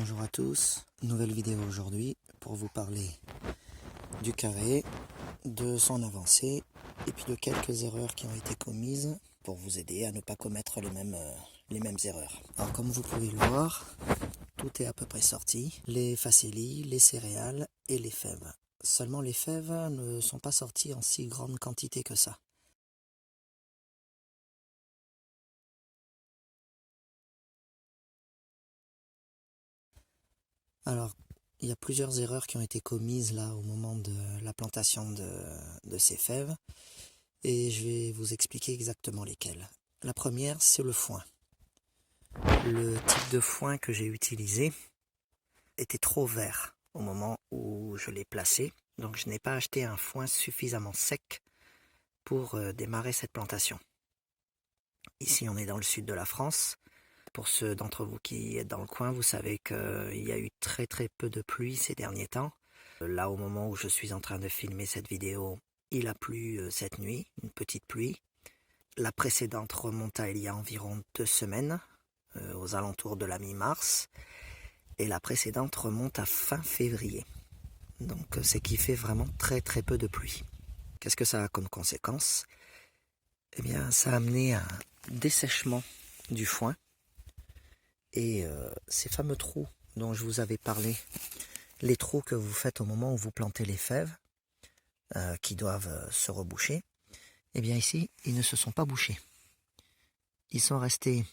Bonjour à tous, nouvelle vidéo aujourd'hui pour vous parler du carré, de son avancée et puis de quelques erreurs qui ont été commises pour vous aider à ne pas commettre les mêmes erreurs. Alors comme vous pouvez le voir, tout est à peu près sorti, les facélies, les céréales et les fèves. Seulement les fèves ne sont pas sorties en si grande quantité que ça. Alors, il y a plusieurs erreurs qui ont été commises là au moment de la plantation de ces fèves et je vais vous expliquer exactement lesquelles. La première, c'est le foin. Le type de foin que j'ai utilisé était trop vert au moment où je l'ai placé, donc je n'ai pas acheté un foin suffisamment sec pour démarrer cette plantation. Ici, on est dans le sud de la France. Pour ceux d'entre vous qui êtes dans le coin, vous savez qu'il y a eu très peu de pluie ces derniers temps. Là, au moment où je suis en train de filmer cette vidéo, il a plu cette nuit, une petite pluie. La précédente remonte à il y a environ 2 semaines, aux alentours de la mi-mars. Et la précédente remonte à fin février. Donc c'est qu'il fait vraiment très peu de pluie. Qu'est-ce que ça a comme conséquence? Eh bien, ça a amené un dessèchement du foin. Et ces fameux trous dont je vous avais parlé, les trous que vous faites au moment où vous plantez les fèves, qui doivent se reboucher, eh bien ici, ils ne se sont pas bouchés. Ils sont restés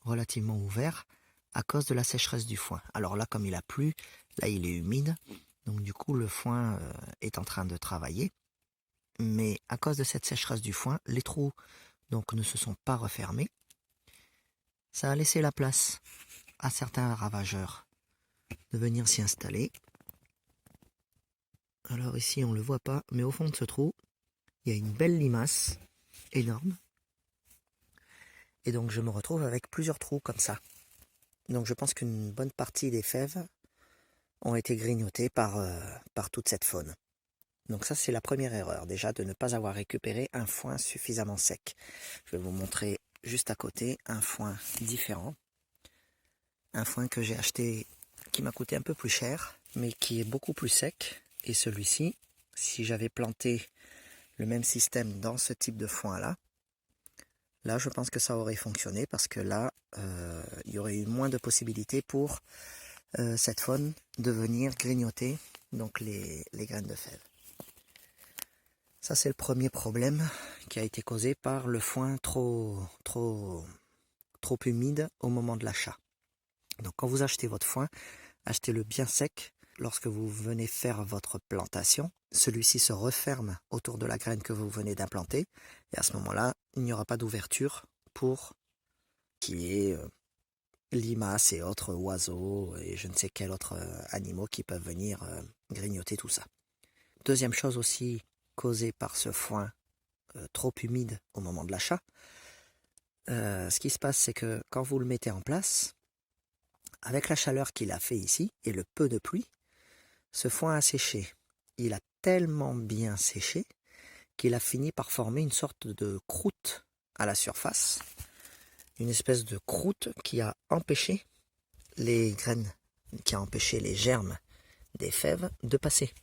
relativement ouverts à cause de la sécheresse du foin. Alors là, comme il a plu, là il est humide, donc du coup le foin est en train de travailler. Mais à cause de cette sécheresse du foin, les trous donc ne se sont pas refermés. Ça a laissé la place à certains ravageurs de venir s'y installer. Alors ici on ne le voit pas, mais au fond de ce trou, il y a une belle limace énorme. Et donc je me retrouve avec plusieurs trous comme ça. Donc je pense qu'une bonne partie des fèves ont été grignotées par toute cette faune. Donc ça c'est la première erreur, déjà de ne pas avoir récupéré un foin suffisamment sec. Je vais vous montrer juste à côté un foin différent. Un foin que j'ai acheté qui m'a coûté un peu plus cher, mais qui est beaucoup plus sec. Et celui-ci, si j'avais planté le même système dans ce type de foin là je pense que ça aurait fonctionné parce que là, il y aurait eu moins de possibilités pour cette faune de venir grignoter donc les graines de fèves. Ça c'est le premier problème qui a été causé par le foin trop humide au moment de l'achat. Donc quand vous achetez votre foin, achetez-le bien sec. Lorsque vous venez faire votre plantation, celui-ci se referme autour de la graine que vous venez d'implanter. Et à ce moment-là, il n'y aura pas d'ouverture pour qu'il y ait limaces et autres oiseaux et je ne sais quels autres animaux qui peuvent venir grignoter tout ça. Deuxième chose aussi causée par ce foin trop humide au moment de l'achat, ce qui se passe c'est que quand vous le mettez en place, avec la chaleur qu'il a fait ici et le peu de pluie, ce foin a séché. Il a tellement bien séché qu'il a fini par former une sorte de croûte à la surface. Une espèce de croûte qui a empêché les graines, qui a empêché les germes des fèves de passer.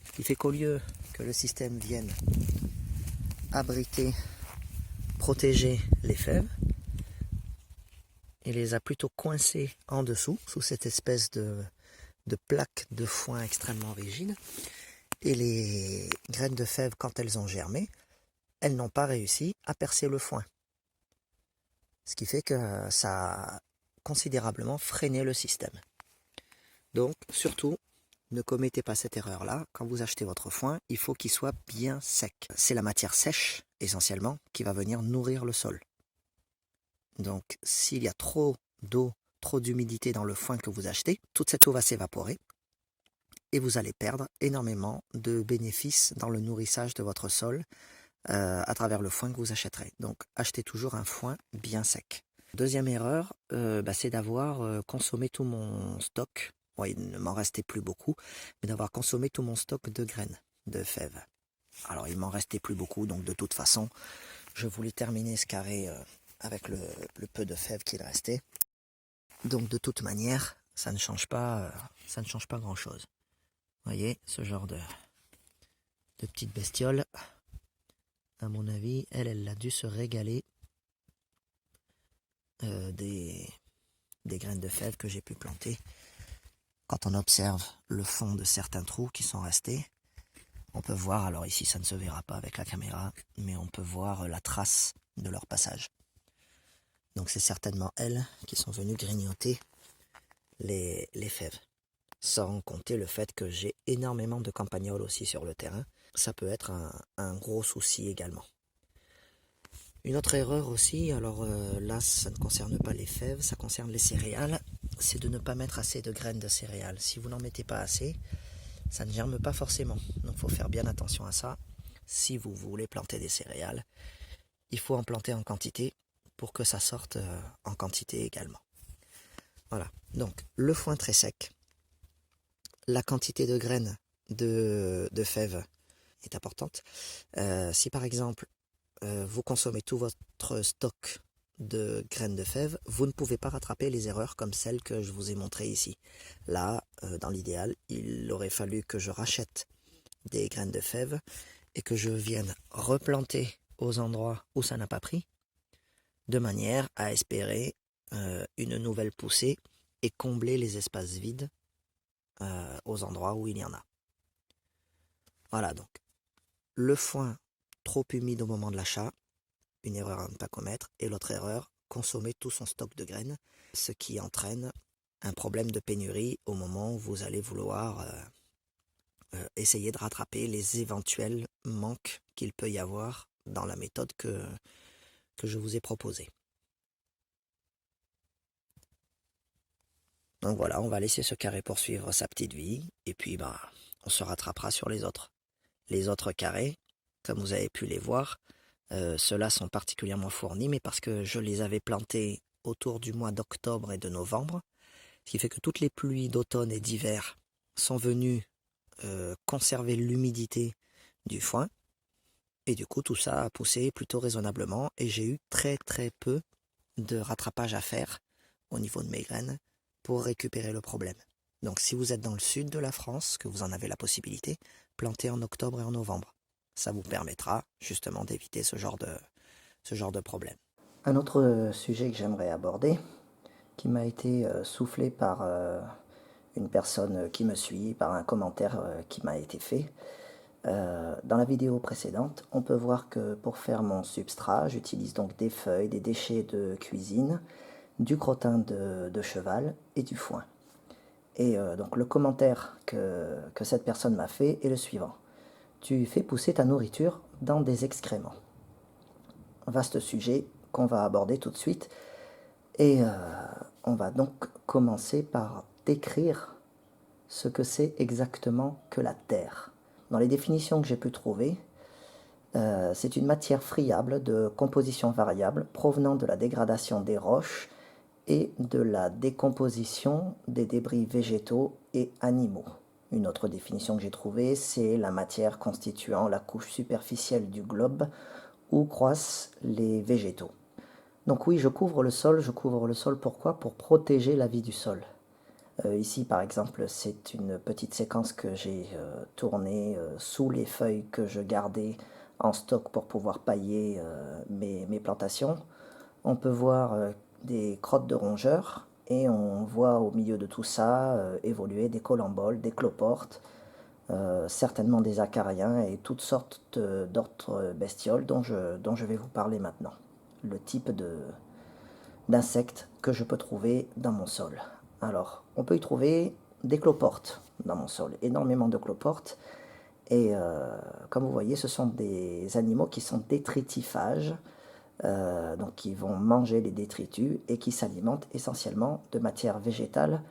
Ce qui fait qu'au lieu que le système vienne abriter, protéger les fèves, il les a plutôt coincées en dessous, sous cette espèce de plaque de foin extrêmement rigide. Et les graines de fèves, quand elles ont germé, elles n'ont pas réussi à percer le foin. Ce qui fait que ça a considérablement freiné le système. Donc, surtout, ne commettez pas cette erreur-là. Quand vous achetez votre foin, il faut qu'il soit bien sec. C'est la matière sèche, essentiellement, qui va venir nourrir le sol. Donc, s'il y a trop d'eau, trop d'humidité dans le foin que vous achetez, toute cette eau va s'évaporer et vous allez perdre énormément de bénéfices dans le nourrissage de votre sol à travers le foin que vous achèterez. Donc, achetez toujours un foin bien sec. Deuxième erreur, c'est d'avoir consommé tout mon stock. Bon, il ne m'en restait plus beaucoup, mais d'avoir consommé tout mon stock de graines, de fèves. Alors, il m'en restait plus beaucoup, donc de toute façon, je voulais terminer ce carré avec le peu de fèves qu'il restait. Donc de toute manière, ça ne change pas grand-chose. Vous voyez, ce genre de petite bestiole, à mon avis, elle a dû se régaler des graines de fèves que j'ai pu planter. Quand on observe le fond de certains trous qui sont restés, on peut voir, alors ici ça ne se verra pas avec la caméra, mais on peut voir la trace de leur passage. Donc c'est certainement elles qui sont venues grignoter les fèves. Sans compter le fait que j'ai énormément de campagnols aussi sur le terrain. Ça peut être un gros souci également. Une autre erreur aussi, alors là ça ne concerne pas les fèves, ça concerne les céréales, c'est de ne pas mettre assez de graines de céréales. Si vous n'en mettez pas assez, ça ne germe pas forcément. Donc il faut faire bien attention à ça. Si vous voulez planter des céréales, il faut en planter en quantité pour que ça sorte en quantité également. Voilà, donc le foin très sec, la quantité de graines de fèves est importante. Si par exemple vous consommez tout votre stock de graines de fèves, vous ne pouvez pas rattraper les erreurs comme celles que je vous ai montrées ici. Là, dans l'idéal, il aurait fallu que je rachète des graines de fèves et que je vienne replanter aux endroits où ça n'a pas pris, de manière à espérer une nouvelle poussée et combler les espaces vides aux endroits où il y en a. Voilà donc, le foin trop humide au moment de l'achat, une erreur à ne pas commettre, et l'autre erreur, consommer tout son stock de graines, ce qui entraîne un problème de pénurie au moment où vous allez vouloir essayer de rattraper les éventuels manques qu'il peut y avoir dans la méthode que je vous ai proposée. Donc voilà, on va laisser ce carré poursuivre sa petite vie, et puis on se rattrapera sur les autres. Les autres carrés, comme vous avez pu les voir, ceux-là sont particulièrement fournis, mais parce que je les avais plantés autour du mois d'octobre et de novembre, ce qui fait que toutes les pluies d'automne et d'hiver sont venues conserver l'humidité du foin, et du coup tout ça a poussé plutôt raisonnablement, et j'ai eu très très peu de rattrapage à faire au niveau de mes graines pour récupérer le problème. Donc si vous êtes dans le sud de la France, que vous en avez la possibilité, plantez en octobre et en novembre. Ça vous permettra justement d'éviter ce genre de problème. Un autre sujet que j'aimerais aborder, qui m'a été soufflé par une personne qui me suit, par un commentaire qui m'a été fait. Dans la vidéo précédente, on peut voir que pour faire mon substrat, j'utilise donc des feuilles, des déchets de cuisine, du crottin de cheval et du foin. Et donc le commentaire que cette personne m'a fait est le suivant. Tu fais pousser ta nourriture dans des excréments. Vaste sujet qu'on va aborder tout de suite. Et on va donc commencer par décrire ce que c'est exactement que la terre. Dans les définitions que j'ai pu trouver, c'est une matière friable de composition variable provenant de la dégradation des roches et de la décomposition des débris végétaux et animaux. Une autre définition que j'ai trouvée, c'est la matière constituant la couche superficielle du globe où croissent les végétaux. Donc oui, je couvre le sol pourquoi? Pour protéger la vie du sol. Ici par exemple, c'est une petite séquence que j'ai tournée sous les feuilles que je gardais en stock pour pouvoir pailler mes plantations. On peut voir des crottes de rongeurs et on voit au milieu de tout ça évoluer des colamboles, des cloportes, certainement des acariens et toutes sortes d'autres bestioles dont je vais vous parler maintenant. Le type d'insectes que je peux trouver dans mon sol. Alors, on peut y trouver des cloportes dans mon sol, énormément de cloportes. Et comme vous voyez, ce sont des animaux qui sont détritifhages, donc qui vont manger les détritus et qui s'alimentent essentiellement de matière végétale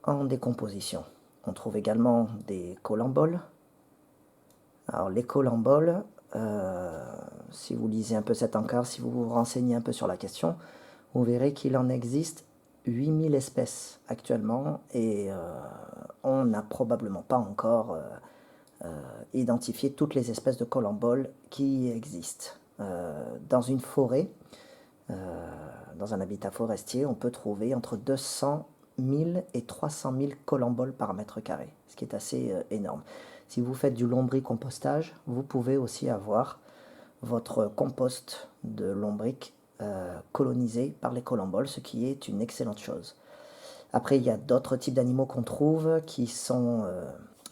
en décomposition. On trouve également des colamboles. Alors les colamboles, si vous lisez un peu cet encart, si vous vous renseignez un peu sur la question, vous verrez qu'il en existe 8000 espèces actuellement et on n'a probablement pas encore identifié toutes les espèces de colamboles qui existent. Dans une forêt, Dans un habitat forestier, on peut trouver entre 200 000 et 300 000 collemboles par mètre carré, ce qui est assez énorme. Si vous faites du lombricompostage, vous pouvez aussi avoir votre compost de lombric colonisé par les collemboles, ce qui est une excellente chose. Après, il y a d'autres types d'animaux qu'on trouve qui sont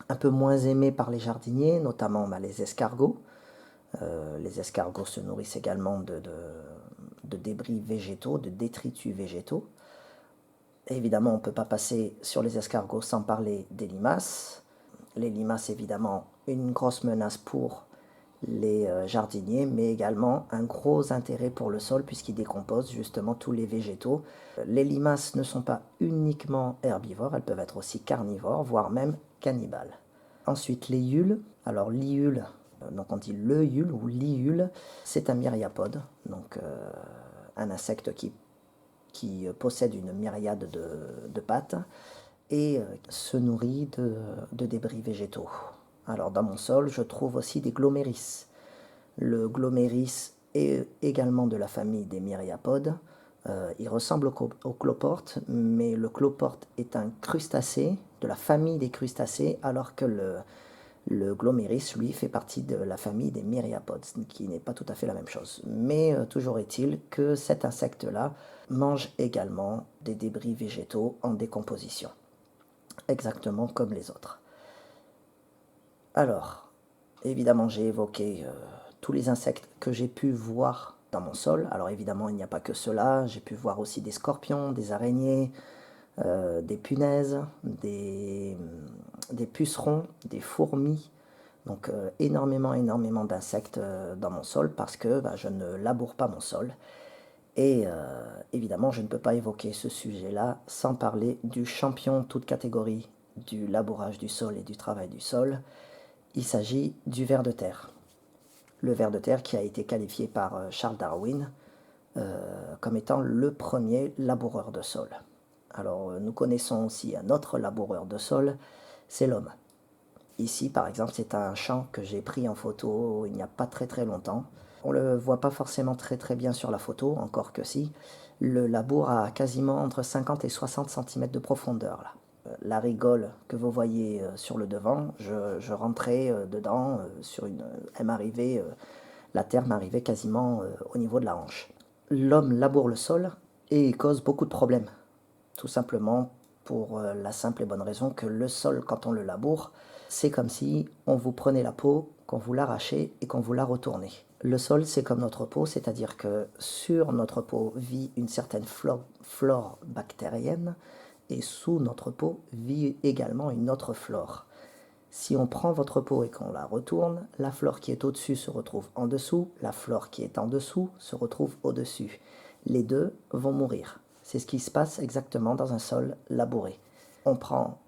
un peu moins aimés par les jardiniers, notamment les escargots. Les escargots se nourrissent également de débris végétaux, de détritus végétaux. Et évidemment, on ne peut pas passer sur les escargots sans parler des limaces. Les limaces, évidemment, une grosse menace pour les jardiniers, mais également un gros intérêt pour le sol puisqu'ils décomposent justement tous les végétaux. Les limaces ne sont pas uniquement herbivores, elles peuvent être aussi carnivores, voire même cannibales. Ensuite, les hules. Alors l'iule, donc on dit le hule ou l'iule, c'est un myriapode, donc un insecte qui possède une myriade de pattes et se nourrit de débris végétaux. Alors dans mon sol, je trouve aussi des gloméris. Le gloméris est également de la famille des myriapodes. Il ressemble au cloporte, mais le cloporte est un crustacé de la famille des crustacés, alors que le gloméris, lui, fait partie de la famille des myriapodes, qui n'est pas tout à fait la même chose. Mais toujours est-il que cet insecte-là mange également des débris végétaux en décomposition, exactement comme les autres. Alors, évidemment, j'ai évoqué tous les insectes que j'ai pu voir dans mon sol. Alors évidemment, il n'y a pas que cela. J'ai pu voir aussi des scorpions, des araignées, des punaises, des pucerons, des fourmis. Donc énormément d'insectes dans mon sol parce que je ne laboure pas mon sol. Et évidemment, je ne peux pas évoquer ce sujet-là sans parler du champion toute catégorie du labourage du sol et du travail du sol. Il s'agit du ver de terre. Le ver de terre qui a été qualifié par Charles Darwin comme étant le premier laboureur de sol. Alors nous connaissons aussi un autre laboureur de sol, c'est l'homme. Ici par exemple c'est un champ que j'ai pris en photo il n'y a pas très longtemps. On ne le voit pas forcément très bien sur la photo, encore que si. Le labour a quasiment entre 50 et 60 cm de profondeur là. La rigole que vous voyez sur le devant, je rentrais dedans, elle m'arrivait, la terre m'arrivait quasiment au niveau de la hanche. L'homme laboure le sol et cause beaucoup de problèmes. Tout simplement pour la simple et bonne raison que le sol, quand on le laboure, c'est comme si on vous prenait la peau, qu'on vous l'arrachait et qu'on vous la retournait. Le sol, c'est comme notre peau, c'est-à-dire que sur notre peau vit une certaine flore bactérienne et sous notre peau vit également une autre flore. Si on prend votre peau et qu'on la retourne, la flore qui est au-dessus se retrouve en dessous, la flore qui est en dessous se retrouve au-dessus. Les deux vont mourir. C'est ce qui se passe exactement dans un sol labouré. On prend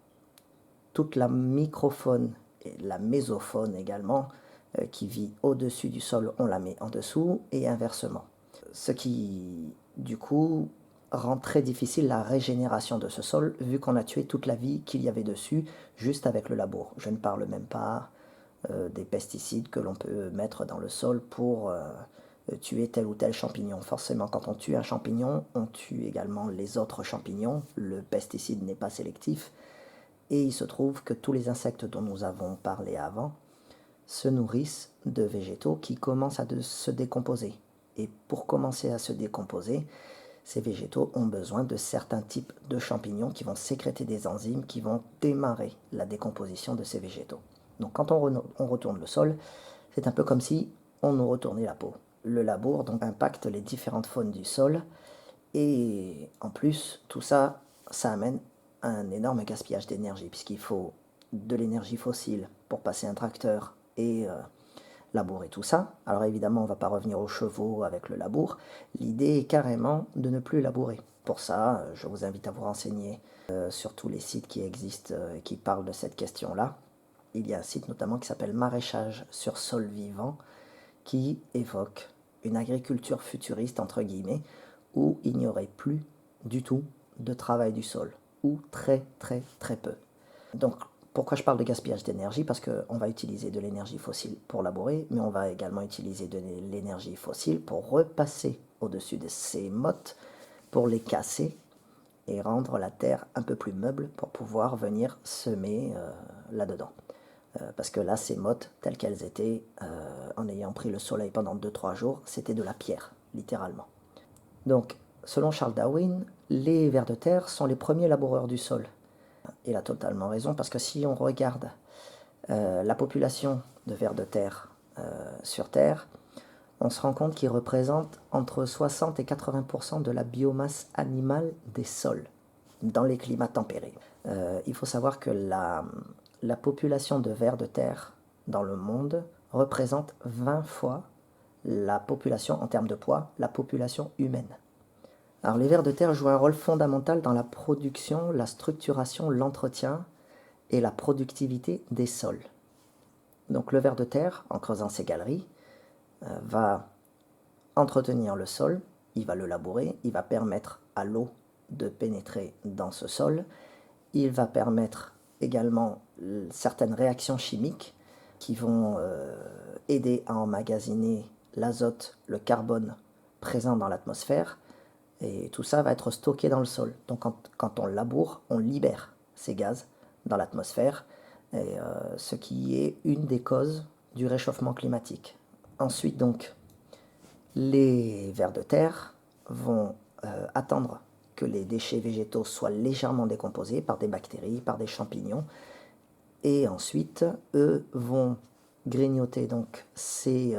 toute la microfaune et la mésofaune également, qui vit au-dessus du sol, on la met en dessous, et inversement. Ce qui, du coup, rend très difficile la régénération de ce sol, vu qu'on a tué toute la vie qu'il y avait dessus, juste avec le labour. Je ne parle même pas des pesticides que l'on peut mettre dans le sol pour tuer tel ou tel champignon. Forcément, quand on tue un champignon, on tue également les autres champignons. Le pesticide n'est pas sélectif. Et il se trouve que tous les insectes dont nous avons parlé avant se nourrissent de végétaux qui commencent à se décomposer. Et pour commencer à se décomposer, ces végétaux ont besoin de certains types de champignons qui vont sécréter des enzymes qui vont démarrer la décomposition de ces végétaux. Donc quand on retourne le sol, c'est un peu comme si on nous retournait la peau. Le labour donc impacte les différentes faunes du sol et en plus tout ça, ça amène un énorme gaspillage d'énergie puisqu'il faut de l'énergie fossile pour passer un tracteur et labourer tout ça. Alors évidemment, on ne va pas revenir aux chevaux avec le labour. L'idée est carrément de ne plus labourer. Pour ça, je vous invite à vous renseigner sur tous les sites qui existent et qui parlent de cette question-là. Il y a un site notamment qui s'appelle Maraîchage sur sol vivant qui évoque une agriculture futuriste, entre guillemets, où il n'y aurait plus du tout de travail du sol, ou très peu. Donc pourquoi je parle de gaspillage d'énergie? Parce qu'on va utiliser de l'énergie fossile pour labourer, mais on va également utiliser de l'énergie fossile pour repasser au-dessus de ces mottes, pour les casser et rendre la terre un peu plus meuble pour pouvoir venir semer là-dedans. Parce que là, ces mottes, telles qu'elles étaient, en ayant pris le soleil pendant 2-3 jours, c'était de la pierre, littéralement. Donc, selon Charles Darwin, les vers de terre sont les premiers laboureurs du sol. Il a totalement raison, parce que si on regarde la population de vers de terre sur Terre, on se rend compte qu'ils représentent entre 60 et 80% de la biomasse animale des sols, dans les climats tempérés. Il faut savoir que la population de vers de terre dans le monde représente 20 fois la population, en termes de poids, la population humaine. Alors les vers de terre jouent un rôle fondamental dans la production, la structuration, l'entretien et la productivité des sols. Donc le ver de terre, en creusant ses galeries, va entretenir le sol, il va le labourer, il va permettre à l'eau de pénétrer dans ce sol, il va permettre également certaines réactions chimiques qui vont aider à emmagasiner l'azote, le carbone présent dans l'atmosphère, et tout ça va être stocké dans le sol. Donc quand on laboure, on libère ces gaz dans l'atmosphère, et ce qui est une des causes du réchauffement climatique. Ensuite, donc, les vers de terre vont attendre que les déchets végétaux soient légèrement décomposés par des bactéries, par des champignons, et ensuite, eux vont grignoter donc ces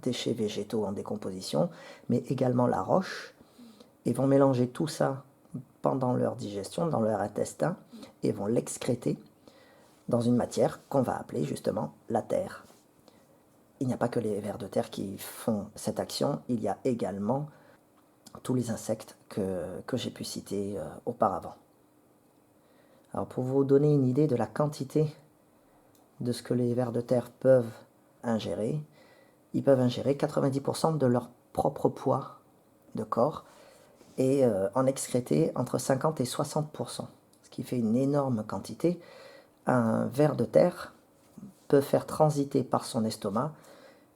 déchets végétaux en décomposition, mais également la roche, et vont mélanger tout ça pendant leur digestion, dans leur intestin, et vont l'excréter dans une matière qu'on va appeler justement la terre. Il n'y a pas que les vers de terre qui font cette action, il y a également tous les insectes que j'ai pu citer auparavant. Alors pour vous donner une idée de la quantité de ce que les vers de terre peuvent ingérer, ils peuvent ingérer 90% de leur propre poids de corps et en excréter entre 50 et 60%, ce qui fait une énorme quantité. Un ver de terre peut faire transiter par son estomac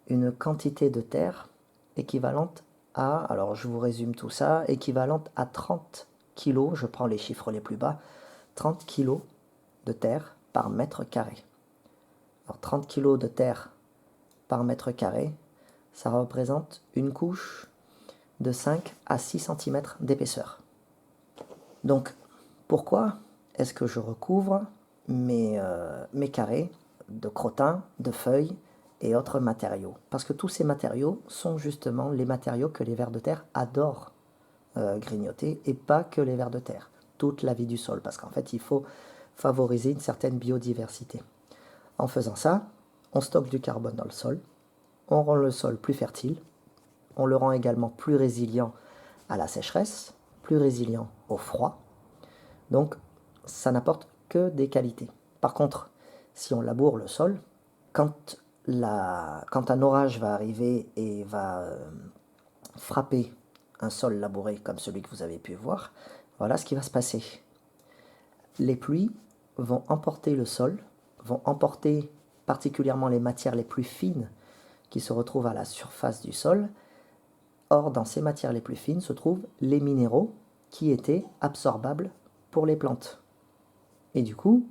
une quantité de terre équivalente à, alors je vous résume tout ça, équivalente à 30 kilos, je prends les chiffres les plus bas, 30 kilos de terre par mètre carré. Alors 30 kilos de terre par mètre carré, ça représente une couche de 5 à 6 cm d'épaisseur. Donc, pourquoi est-ce que je recouvre mes carrés de crottin, de feuilles et autres matériaux? Parce que tous ces matériaux sont justement les matériaux que les vers de terre adorent grignoter, et pas que les vers de terre, toute la vie du sol, parce qu'en fait il faut favoriser une certaine biodiversité. En faisant ça, on stocke du carbone dans le sol, on rend le sol plus fertile, on le rend également plus résilient à la sécheresse, plus résilient au froid, donc ça n'apporte que des qualités. Par contre, si on laboure le sol, quand un orage va arriver et va frapper un sol labouré comme celui que vous avez pu voir, voilà ce qui va se passer. Les pluies vont emporter le sol, vont emporter particulièrement les matières les plus fines qui se retrouvent à la surface du sol. Or, dans ces matières les plus fines se trouvent les minéraux qui étaient absorbables pour les plantes. Et du coup,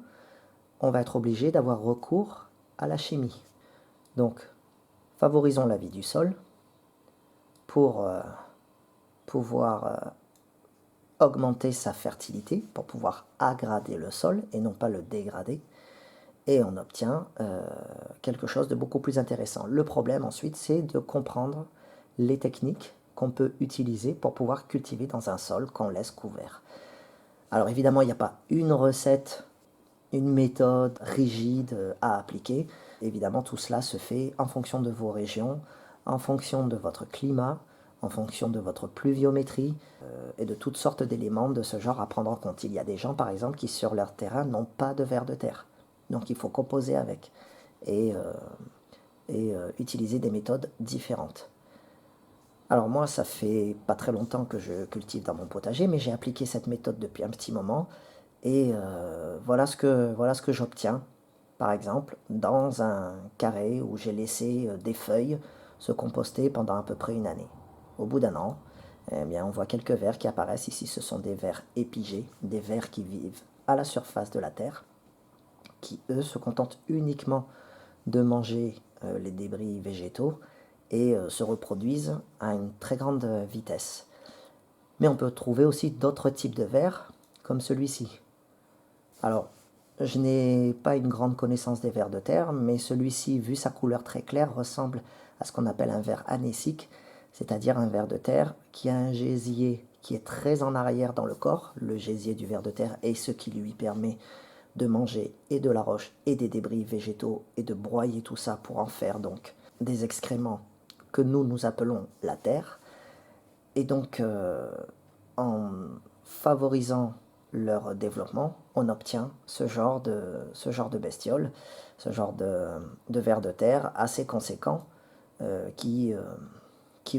on va être obligé d'avoir recours à la chimie. Donc, favorisons la vie du sol pour pouvoir augmenter sa fertilité, pour pouvoir aggrader le sol et non pas le dégrader. Et on obtient quelque chose de beaucoup plus intéressant. Le problème ensuite, c'est de comprendre les techniques qu'on peut utiliser pour pouvoir cultiver dans un sol qu'on laisse couvert. Alors évidemment, il n'y a pas une recette, une méthode rigide à appliquer. Évidemment, tout cela se fait en fonction de vos régions, en fonction de votre climat, en fonction de votre pluviométrie et de toutes sortes d'éléments de ce genre à prendre en compte. Il y a des gens, par exemple, qui sur leur terrain n'ont pas de vers de terre. Donc il faut composer avec et utiliser des méthodes différentes. Alors moi, ça fait pas très longtemps que je cultive dans mon potager, mais j'ai appliqué cette méthode depuis un petit moment Et voilà ce que j'obtiens, par exemple, dans un carré où j'ai laissé des feuilles se composter pendant à peu près une année. Au bout d'un an, eh bien, on voit quelques vers qui apparaissent ici. Ce sont des vers épigés, des vers qui vivent à la surface de la terre, qui eux se contentent uniquement de manger les débris végétaux et se reproduisent à une très grande vitesse. Mais on peut trouver aussi d'autres types de vers, comme celui-ci. Alors, je n'ai pas une grande connaissance des vers de terre, mais celui-ci, vu sa couleur très claire, ressemble à ce qu'on appelle un ver anésique, c'est-à-dire un ver de terre qui a un gésier qui est très en arrière dans le corps. Le gésier du ver de terre est ce qui lui permet de manger et de la roche et des débris végétaux et de broyer tout ça pour en faire donc des excréments que nous appelons la terre. Et donc, en favorisant leur développement, on obtient ce genre de bestioles, ce genre de vers de terre assez conséquents qui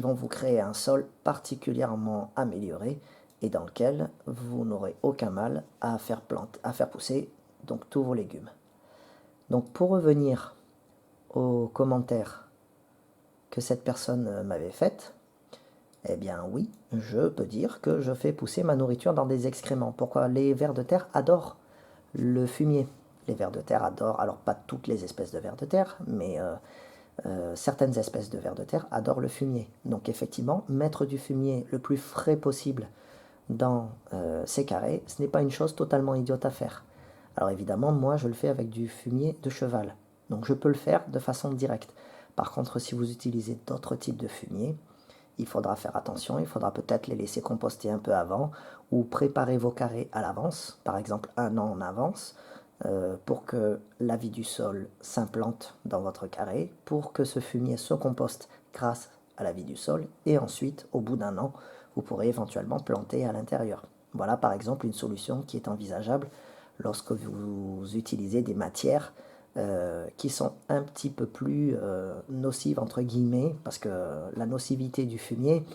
vont vous créer un sol particulièrement amélioré et dans lequel vous n'aurez aucun mal à faire pousser donc tous vos légumes. Donc pour revenir aux commentaires que cette personne m'avait fait, eh bien oui, je peux dire que je fais pousser ma nourriture dans des excréments. Pourquoi? Les vers de terre adorent le fumier. Les vers de terre adorent, alors pas toutes les espèces de vers de terre, mais certaines espèces de vers de terre adorent le fumier. Donc effectivement, mettre du fumier le plus frais possible dans ces carrés, ce n'est pas une chose totalement idiote à faire. Alors évidemment, moi je le fais avec du fumier de cheval. Donc je peux le faire de façon directe. Par contre, si vous utilisez d'autres types de fumier, il faudra faire attention, il faudra peut-être les laisser composter un peu avant ou préparer vos carrés à l'avance, par exemple un an en avance, pour que la vie du sol s'implante dans votre carré, pour que ce fumier se composte grâce à la vie du sol, et ensuite, au bout d'un an, vous pourrez éventuellement planter à l'intérieur. Voilà par exemple une solution qui est envisageable lorsque vous utilisez des matières qui sont un petit peu plus nocives entre guillemets, parce que la nocivité du fumier,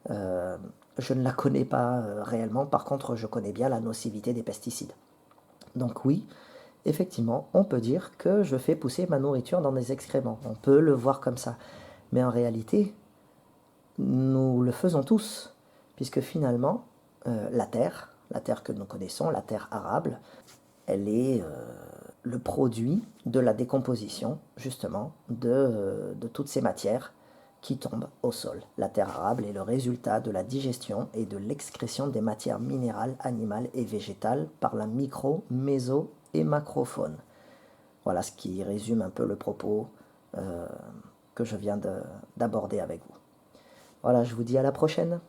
je ne la connais pas réellement, par contre je connais bien la nocivité des pesticides. Donc oui, effectivement, on peut dire que je fais pousser ma nourriture dans des excréments, on peut le voir comme ça, mais en réalité, nous le faisons tous, puisque finalement, la terre que nous connaissons, la terre arable, elle est le produit de la décomposition, justement, de toutes ces matières qui tombent au sol. La terre arable est le résultat de la digestion et de l'excrétion des matières minérales, animales et végétales par la micro, méso et macrofaune. Voilà ce qui résume un peu le propos que je viens d'aborder avec vous. Voilà, je vous dis à la prochaine.